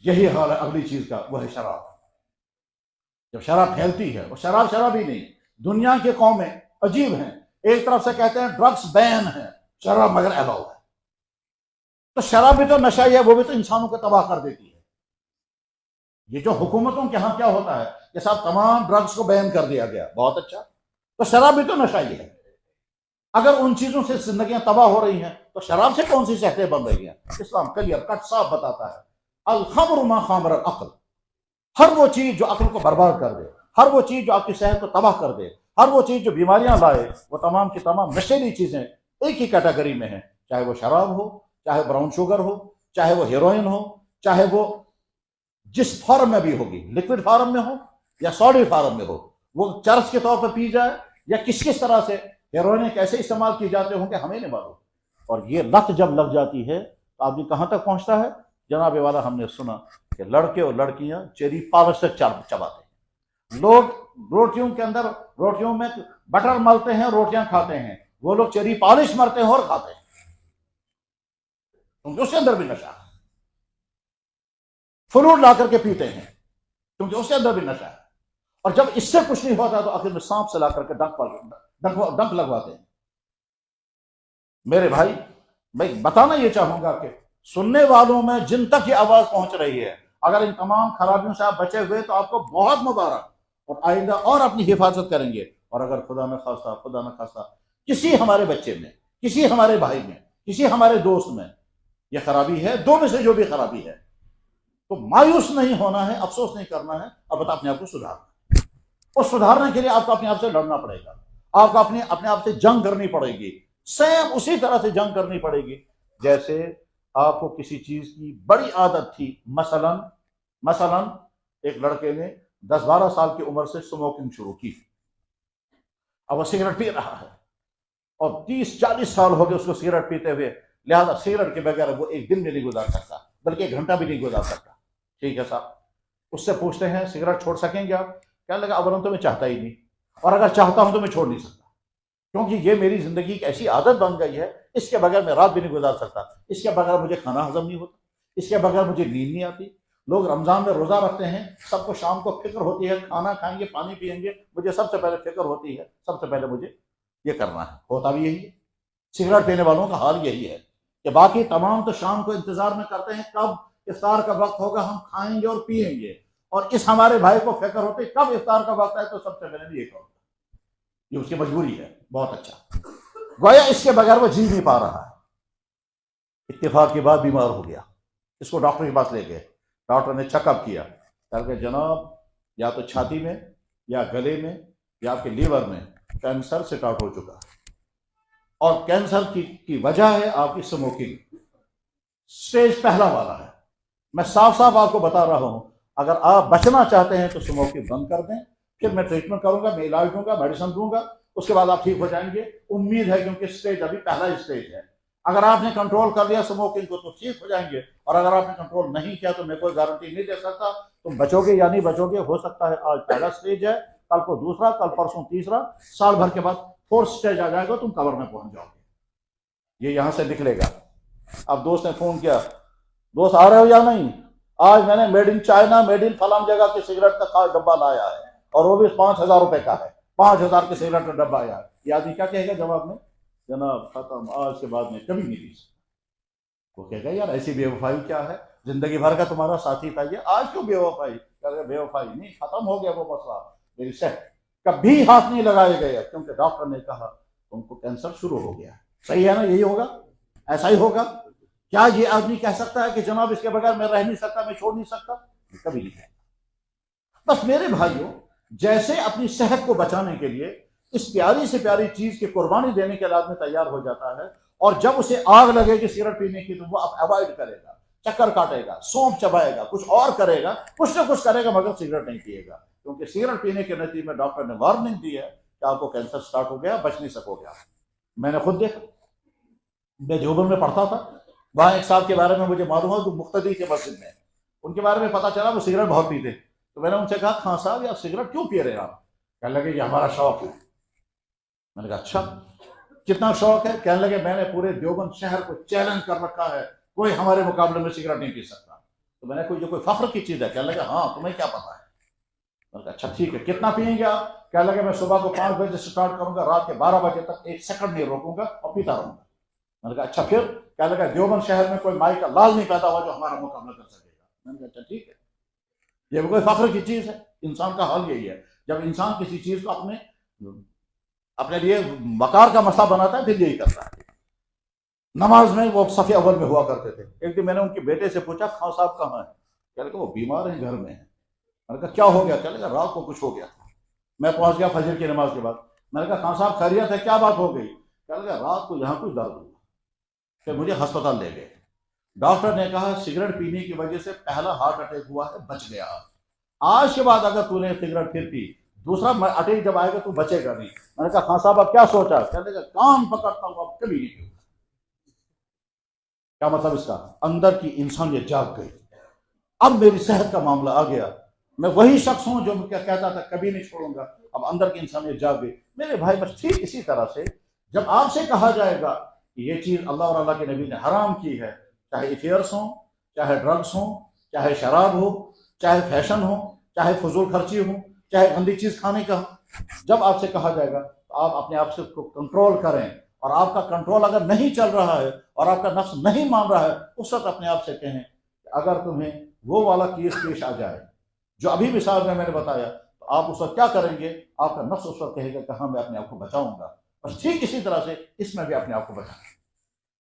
یہی حال ہے اگلی چیز کا، وہ ہے شراب۔ جب شراب پھیلتی ہے، اور شراب ہی نہیں، دنیا کی قومیں عجیب ہیں، ایک طرف سے کہتے ہیں ڈرگس بین ہے، شراب مگر الاؤ ہے۔ تو شراب بھی تو نشہ ہی ہے، وہ بھی تو انسانوں کو تباہ کر دیتی ہے۔ یہ جو حکومتوں کے ہاں کیا ہوتا ہے کہ صاحب تمام ڈرگس کو بین کر دیا گیا، بہت اچھا، تو شراب بھی تو نشہ ہی ہے۔ اگر ان چیزوں سے زندگیاں تباہ ہو رہی ہیں تو شراب سے کون سی صحتیں بن رہی ہیں؟ اسلام کلیئر کٹ صاف بتاتا ہے، الخمر ما خامر العقل، ہر وہ چیز جو عقل کو برباد کر دے، ہر وہ چیز جو آپ کی صحت کو تباہ کر دے، ہر وہ چیز جو بیماریاں لائے، وہ تمام کی تمام نشیلی چیزیں ایک ہی کیٹیگری میں ہیں، چاہے وہ شراب ہو، چاہے براؤن شوگر ہو، چاہے وہ ہیروئن ہو، چاہے وہ جس فارم میں بھی ہوگی، لکوڈ فارم میں ہو یا سالڈ فارم میں ہو، وہ چرس کے طور پر پی جائے یا کس طرح سے ہیروئن کیسے استعمال کی جاتے ہوں کہ ہمیں نہیں معلوم۔ اور یہ لت جب لگ جاتی ہے تو آدمی کہاں تک پہنچتا ہے؟ جناب والا ہم نے سنا کہ لڑکے اور لڑکیاں چیری پالش سے چباتے ہیں، لوگ روٹیوں کے اندر، روٹیوں میں بٹر ملتے ہیں، روٹیاں کھاتے ہیں، وہ لوگ چیری پالش مرتے ہیں اور کھاتے ہیں، کیونکہ اس کے اندر بھی نشہ ہے۔ فروٹ لا کر کے پیتے ہیں کیونکہ اس کے اندر بھی نشہ ہے، اور جب اس سے کچھ نہیں ہوتا تو آخر میں سانپ سے لا کر کے ڈنک لگواتے ہیں۔ میرے بھائی، میں بتانا یہ چاہوں گا کہ سننے والوں میں جن تک یہ آواز پہنچ رہی ہے، اگر ان تمام خرابیوں سے آپ بچے ہوئے تو آپ کو بہت مبارک، اور آئندہ اور اپنی حفاظت کریں گے۔ اور اگر خدا نہ خواستہ کسی ہمارے بچے میں، کسی ہمارے بھائی میں، کسی ہمارے دوست میں یہ خرابی ہے، دو میں سے جو بھی خرابی ہے، تو مایوس نہیں ہونا ہے، افسوس نہیں کرنا ہے، البتہ اپنے آپ کو سدھارنا۔ اور سدھارنے کے لیے آپ کو اپنے آپ سے لڑنا پڑے گا، آپ کو اپنے آپ سے جنگ کرنی پڑے گی، سیم اسی طرح سے جنگ کرنی پڑے گی جیسے آپ کو کسی چیز کی بڑی عادت تھی۔ مثلا ایک لڑکے نے 10-12 سال کی عمر سے اسموکنگ شروع کی، اب وہ سگریٹ پی رہا ہے، اور 30-40 سال ہو گئے اس کو سگریٹ پیتے ہوئے، لہذا سگریٹ کے بغیر وہ ایک دن بھی نہیں گزار سکتا، بلکہ 1 گھنٹہ بھی نہیں گزار سکتا۔ ٹھیک ہے صاحب، اس سے پوچھتے ہیں سگریٹ چھوڑ سکیں گے آپ؟ کہنے لگا اولا تو میں چاہتا ہی نہیں، اور اگر چاہتا ہوں تو میں چھوڑ نہیں سکتا، کیونکہ یہ میری زندگی کی ایسی عادت بن گئی ہے، اس کے بغیر میں رات بھی نہیں گزار سکتا، اس کے بغیر مجھے کھانا ہضم نہیں ہوتا، اس کے بغیر مجھے نیند نہیں آتی۔ لوگ رمضان میں روزہ رکھتے ہیں، سب کو شام کو فکر ہوتی ہے، کھانا کھائیں گے، پانی پئیں گے، مجھے سب سے پہلے فکر ہوتی ہے، سب سے پہلے مجھے یہ کرنا ہے، ہوتا بھی یہی ہے۔ سگریٹ پینے والوں کا حال یہی ہے کہ باقی تمام تو شام کو انتظار میں کرتے ہیں کب افطار کا وقت ہوگا، ہم کھائیں گے اور پیئیں گے، اور اس ہمارے بھائی کو فکر ہوتی ہے کب افطار کا وقت ہے تو سب سے پہلے بھی یہ کروں، یہ اس کی مجبوری ہے۔ بہت اچھا، گویا اس کے بغیر وہ جی نہیں پا رہا ہے۔ اتفاق کے بعد بیمار ہو گیا، اس کو ڈاکٹر کے پاس لے گئے، ڈاکٹر نے چیک اپ کیا، کہا کہ جناب یا تو چھاتی میں یا گلے میں یا آپ کے لیور میں کینسر سٹارٹ ہو چکا ہے، اور کینسر کی وجہ ہے آپ کی اسموکنگ، سٹیج پہلا والا ہے۔ میں صاف صاف آپ کو بتا رہا ہوں، اگر آپ بچنا چاہتے ہیں تو اسموکنگ بند کر دیں، پھر میں ٹریٹمنٹ کروں گا، میں علاج دوں گا، میڈیسن دوں گا، اس کے بعد آپ ٹھیک ہو جائیں گے، امید ہے، کیونکہ سٹیج ابھی پہلا اسٹیج ہے۔ اگر آپ نے کنٹرول کر لیا اسموکنگ کو تو ٹھیک ہو جائیں گے، اور اگر آپ نے کنٹرول نہیں کیا تو میں کوئی گارنٹی نہیں دے سکتا تم بچو گے یا نہیں بچو گے۔ ہو سکتا ہے آج پہلا سٹیج ہے، کل کو دوسرا، کل پرسوں تیسرا، سال بھر کے بعد 4th سٹیج آ جائے گا، تم کور میں پہنچ جاؤ گے، یہ یہاں سے نکلے گا۔ اب دوست نے فون کیا، دوست آ رہے ہو یا نہیں؟ آج میں نے made in China, made in فلان جگہ کی سگریٹ کا خاص ڈبہ لایا ہے، اور وہ بھی 5,000 روپے کا ہے، 5,000 کی سگریٹ کا ڈبہ آیا ہے۔ یہ آدمی کیا کہے گا جواب میں؟ جناب ختم، آج کے بعد میں کبھی نہیں پی سکتا۔ وہ کہے گا یار ایسی بے وفائی کیا ہے، زندگی بھر کا تمہارا ساتھی تھا یہ، آج کیوں بے وفائی؟ بے وفائی نہیں، ختم ہو گیا وہ مسئلہ، میری صحت کبھی ہاتھ نہیں لگائے گئے، کیونکہ ڈاکٹر نے کہا تم کو کینسر شروع ہو گیا ہے۔ صحیح ہے نا؟ یہی ہوگا، ایسا ہی ہوگا۔ کیا یہ آدمی کہہ سکتا ہے کہ جناب اس کے بغیر میں رہ نہیں سکتا، میں چھوڑ نہیں سکتا؟ کبھی نہیں کہتا۔ بس میرے بھائیوں، جیسے اپنی صحت کو بچانے کے لیے اس پیاری سے پیاری چیز کی قربانی دینے کے لیے آدمی تیار ہو جاتا ہے، اور جب اسے آگ لگے گی سگریٹ پینے کی تو وہ اب اوائڈ کرے گا، چکر کاٹے گا، سونپ چبائے گا، کچھ اور کرے گا، کچھ نہ کچھ کرے گا، مگر سگریٹ نہیں پیے گا، کیونکہ سگریٹ پینے کے نتیجے میں ڈاکٹر نے وارننگ دی ہے کہ آپ کو کینسر سٹارٹ ہو گیا، بچ نہیں سکو گے۔ میں نے خود دیکھا، میں دیوبند میں پڑھتا تھا، وہاں ایک صاحب کے بارے میں مجھے معلوم ہوا کہ مقتدی کے مسجد میں، ان کے بارے میں پتا چلا وہ سگریٹ بہت پیتے، تو میں نے ان سے کہا خان صاحب یہ سگریٹ کیوں پی رہے ہیں آپ؟ کہنے لگے یہ ہمارا شوق ہے۔ میں نے کہا اچھا کتنا شوق ہے؟ کہنے لگے میں نے پورے دیوبند شہر کو چیلنج کر رکھا ہے، کوئی ہمارے مقابلے میں سگریٹ نہیں پی سکتا۔ تو میں نے کوئی جو کوئی فخر کی چیز ہے؟ کہنے لگا ہاں تمہیں کیا پتا ہے؟ میں نے کہا اچھا ٹھیک ہے، کتنا پیئیں گے آپ؟ کہنے لگا میں صبح کو 5 بجے سے سٹارٹ کروں گا، رات کے 12 بجے تک 1 سیکنڈ نہیں روکوں گا اور پیتا رہوں گا۔ میں نے کہا اچھا پھر؟ کہنے لگا دیوبند شہر میں کوئی مائی کا لال نہیں پیدا ہوا جو ہمارا مقابلہ کر سکے گا۔ میں نے کہا اچھا ٹھیک ہے، یہ بھی کوئی فخر کی چیز ہے؟ انسان کا حال یہی ہے، جب انسان کسی چیز کو اپنے لیے وقار کا مسئلہ بناتا ہے پھر یہی کرتا ہے۔ نماز میں وہ صف اول میں ہوا کرتے تھے۔ ایک دن میں نے ان کے بیٹے سے پوچھا خان صاحب کہاں ہیں؟ کہنے لگا وہ بیمار ہیں، گھر میں ہیں۔ میں نے کہا کیا ہو گیا؟ کہنے لگا رات کو کچھ ہو گیا۔ میں پہنچ گیا فجر کی نماز کے بعد، میں نے کہا خان صاحب خیریت ہے، کیا بات ہو گئی؟ کہنے لگا رات کو یہاں کچھ درد ہوا، پھر مجھے ہسپتال لے گئے۔ ڈاکٹر نے کہا سگریٹ پینے کی وجہ سے پہلا ہارٹ اٹیک ہوا ہے، بچ گیا، آج کے بعد اگر تو نے سگریٹ پھر پی دوسرا اٹیک جب آئے گا تو بچے گا نہیں۔ میں نے کہا خان صاحب اب کیا سوچا؟ کہنے لگا کان پکڑتا ہوں اب کبھی نہیں پیوں۔ کیا مطلب اس کا؟ اندر کی انسانیت جاگ گئی، اب میری صحت کا معاملہ آ گیا، میں وہی شخص ہوں جو کہتا تھا کبھی نہیں چھوڑوں گا، اب اندر کی انسانیت جاگ گئی۔ میرے بھائی بس ٹھیک اسی طرح سے جب آپ سے کہا جائے گا کہ یہ چیز اللہ اور اللہ کے نبی نے حرام کی ہے، چاہے افیئرس ہوں، چاہے ڈرگس ہوں، چاہے شراب ہو، چاہے فیشن ہو، چاہے فضول خرچی ہو، چاہے گندی چیز کھانے کا ہو، جب آپ سے کہا جائے گا تو آپ اپنے آپ سے کو کنٹرول کریں، اور آپ کا کنٹرول اگر نہیں چل رہا ہے اور آپ کا نفس نہیں مان رہا ہے اس وقت اپنے آپ سے کہیں کہ اگر تمہیں وہ والا کیس پیش آ جائے جو ابھی مثال میں نے بتایا تو آپ اس وقت کیا کریں گے؟ آپ کا نفس اس وقت کہے گا کہ ہاں میں اپنے آپ کو بچاؤں گا۔ بس ٹھیک اسی طرح سے اس میں بھی اپنے آپ کو بچائیں۔